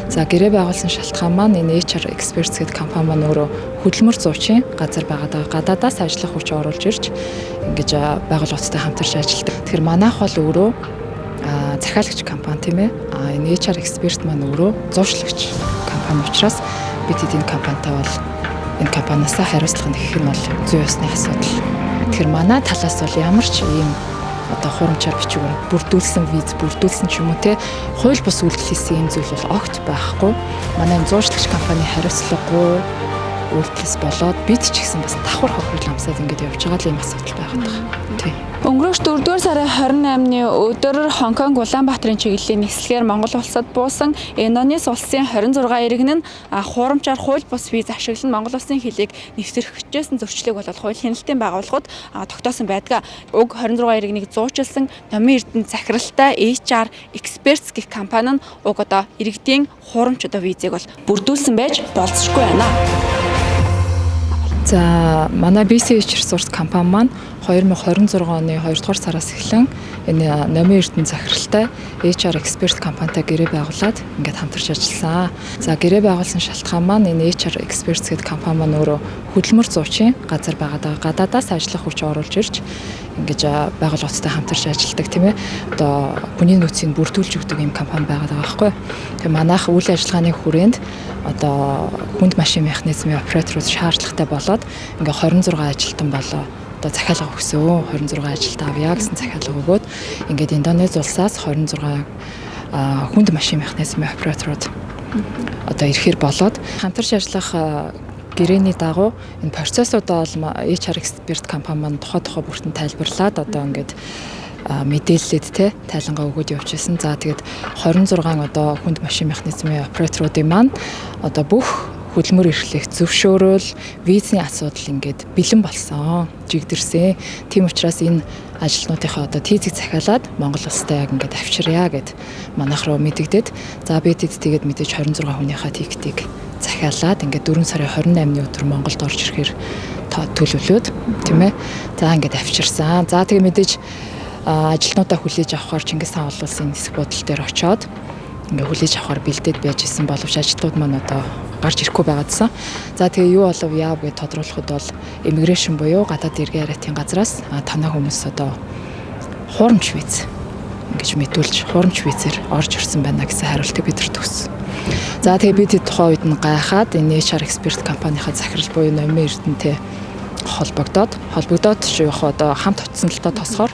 За гэрээ байгуулсан шалтгаан маань энэ HR Experts гэдэг компани маань өөрөө хөдөлмөр зуучийн газар байгаа. Гадаадаас ажиллах хүч оруулж ирж ингэж байгууллагуудтай хамтарч ажилладаг. Тэгэхээр манайх бол өөрөө захиалагч компани тийм ээ. Энэ HR Expert маань өөрөө зуучлагч компани учраас бид энэ компанитай бол энэ компаниасаа хариуцлага нэхэх нь бол зүй ёсны асуудал. Тэгэхээр манай талаас бол ямар ч ийм одоо хурамчаар бичгээр бүрдүүлсэн виз бүрдүүлсэн ч юм уу те хууль бус үйлдэл хийсэн юм зүйл бол огт байхгүй. Манай зуучлагч компани хариуцлагагүй үйлдэлс болоод бид ч гэсэн бас давхар хохирол амсаад ингэж явж байгаа л юм асуудал байгаад байгаа. Тий. Өнгөрөх 4-р сарын 28-ны өдөр Хонконг Улаанбаатарын чиглэлийн нислэгээр Монгол улсад буусан Индонез улсын 26 иргэн нь хуурамчаар хууль бус виз ашиглан Монгол улсын хөлийг нэвтрэгчээсэн зөрчлийг бол хуулийн хяналтын байгууллагууд тогтоосон байдаг. Уг 26 иргэнийг зуучилсан Номын Эрдэнэ захиралтай HR Experts гэх компани нь уг одоо иргэдийн хуурамч одоо визийг бол бүрдүүлсэн байж болцсохгүй байна. За манай BCH Resource компани маань 2026 оны 2 дугаар сараас эхлэн энэ Номын Эрдэнэ захиралтай HR Expert компанитай гэрээ байгуулад ингээд хамтарч ажилласан. За гэрээ байгуулсан шалтгаан маань энэ HR Experts гэдэг компани маань өөрөө хөдөлмөр зуучийн газар байгаа. Гадаадаас ажиллах хүч оруулж ирж ингэж байгууллагуудтай хамтарч ажилладаг тийм ээ. Одоо хүний нөөцийг бүрдүүлж өгдөг юм компани байгаа байхгүй. Тэгээ манайх үйл ажиллагааны хүрээнд одоо хүнд машин механизмын операторууд шаардлагатай болоод ингээ 26 ажилтан болоо одоо захиалга өгсөн 26 ажилт авъя гэсэн захиалга өгөөд ингээд Индонез улсаас 26 хүнд машин механизмын операторууд одоо ирэхээр болоод хамтарч ажиллах гэрээний дагуу энэ процессуудаа бол HR Expert компани маань тухай бүртэн тайлбарлаад одоо ингээд мэдээлэлд те тайлангаа өгөөд явчихсан. За тэгээд 26 одоо хүнд машин механизмын операторуудын маань одоо бүх хөдөлмөр эрхлэх зөвшөөрөл, визний асуудал ингээд бэлэн болсон, жигдэрсэн. Тийм учраас энэ ажилтнуудынхаа одоо тийзийг захиалаад Монгол улстай яг ингээд авчиръя гэд манайх руу мэдэгдээд за бид тэгээд мэдээж 26 хүнийхээ тикетийг захиалаад ингээд 4 сарын 28-ны өдөр Монголд орж ирэхээр төлөвлөөд тийм ээ. За ингээд авчирсан. За тэгээд мэдээж ажилтнуудаа хүлээж авахар Чингис хаан улсын нисэх бодол дээр очоод ингээ хүлээж авахар бэлдээд байж исэн боловч ажилтнууд маань одоо гарч ирэхгүй байгаадсан. За тэгээ юу болов яав гэж тодруулахад бол иммиграшн буюу гадаад иргэн яриатын газраас танай хүмүүс одоо хуурамч виз ингэж мэдүүлж хуурамч визээр орж ирсэн байна гэсэн хариултыг бидэнд өгсөн. За тэгээ бид тухайн үед нь гайхаад энэ HR Expert компанийнхаа захирал буюу Номын Эрдэнэтэй холбогдоод ч яг одоо хамт очсон л та тосгоор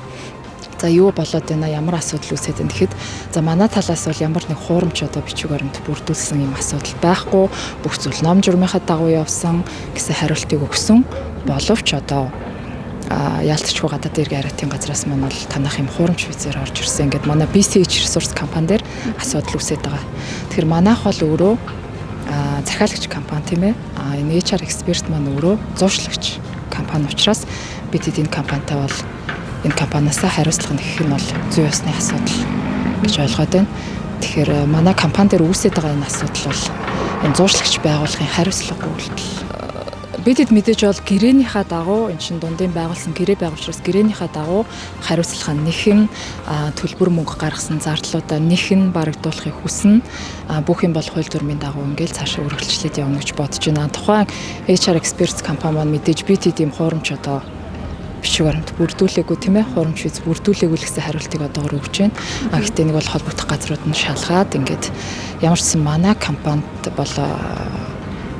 за юу болоод байна ямар асуудал үүсээд байна гэхэд за манай талаас бол ямар нэг хуурамч одоо бичиг баримт бүрдүүлсэн юм асуудал байхгүй бүх зүйл ном журмынхаа дагуу явсан гэсэн хариултыг өгсөн боловч одоо яалтчгүй гадаад иргэн яриатын газраас маань бол танах юм хуурамч визээр орж ирсэн. Ингээд манай BCH Resource компани дээр асуудал үүсээд байгаа. Тэгэхээр манайх бол өөрөө захиалагч компани тийм ээ. Энэ HR Expert маань өөрөө зуучлагч компани учраас бид энэ компанитай бол энэ компаниасаа хариуцлага нэхэх нь бол зүй ёсны асуудал гэж ойлгоод байна. Тэгэхээр манай компани дээр үүсээд байгаа энэ асуудал бол энэ зуучлагч байгууллагын хариуцлагагүй үйлдэл. Бидэд мэдээж бол гэрээнийхээ дагуу эн чин дундын байгуулсан гэрээ байгуулчраас гэрээнийхээ дагуу хариуцлага нэхэн төлбөр мөнгө гаргасан зардлуудаа нэхэн барагдуулахыг хүснэ. Бүх юм бол хууль дүрмийн дагуу ингээл цаашаа үргэлжлээд явна гэж бодож байна. Тухайн HR Experts компани маань мэдээж бид ийм хуурамч одоо бичиг баримт бүрдүүлээгүй тийм ээ хуурамч виз бүрдүүлээгүй л гэсэн хариултыг одоогор өгч байна. Гэхдээ нэг бол холбогдох газрууд нь шалгаад ингээд ямар ч сан манай компанид бол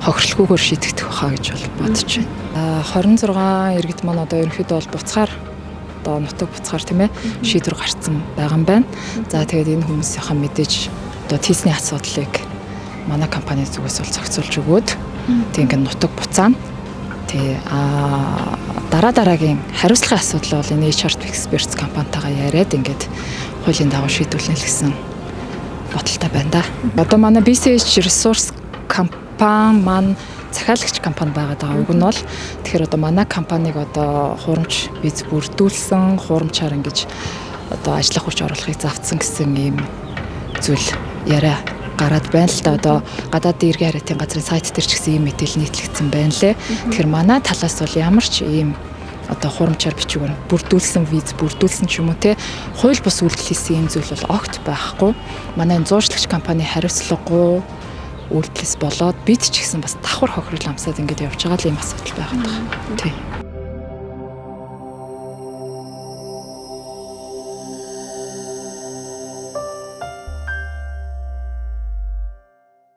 хохирлгүйгээр шийдэгдэх байхаа гэж бол бодож байна. 26 иргэд маань одоо ерөнхийдөө бол буцаар одоо нутаг буцаар тийм ээ шийдвэр гарцсан байгаа юм байна. За тэгээд энэ хүмүүсийнхаа мэдээж одоо тийзний асуудлыг манай компани зүгээс бол зохицуулж өгөөд тийм ингээд нутаг буцаана. Дараагийн хариуцлагын асуудал бол энэ HR Experts компанитайгаа яриад ингээд хуулийн дагуу шийдвэрлэнэ л гэсэн бодолтой байна да. Одоо манай BCH Resource компани маань захиалагч компани байгаад байгаа. Уг нь бол тэгэхээр одоо манай компаниг одоо хуурамч виз бүрдүүлсэн, хуурамчаар ингэж одоо ажиллах хүч оруулахыг завдсан гэсэн ийм зүйл яриа гараад байна л да. Одоо гадаад иргэн яриатын газрын сайт дээр ч гэсэн ийм мэдээлэл нийтлэгдсэн байна лээ. Тэгэхээр манай талаас бол ямар ч ийм одоо хуурамчаар бичиг баримт бүрдүүлсэн виз бүрдүүлсэн ч юм уу те хууль бус үйлдэл хийсэн ийм зүйл бол огт байхгүй. Манай зуучлагч компани хариуцлагагүй үйлдэлээс болоод бид ч гэсэн бас давхар хохирол амсаад ингэж явж байгаа л юм асуудал байгаад байгаа. Тий.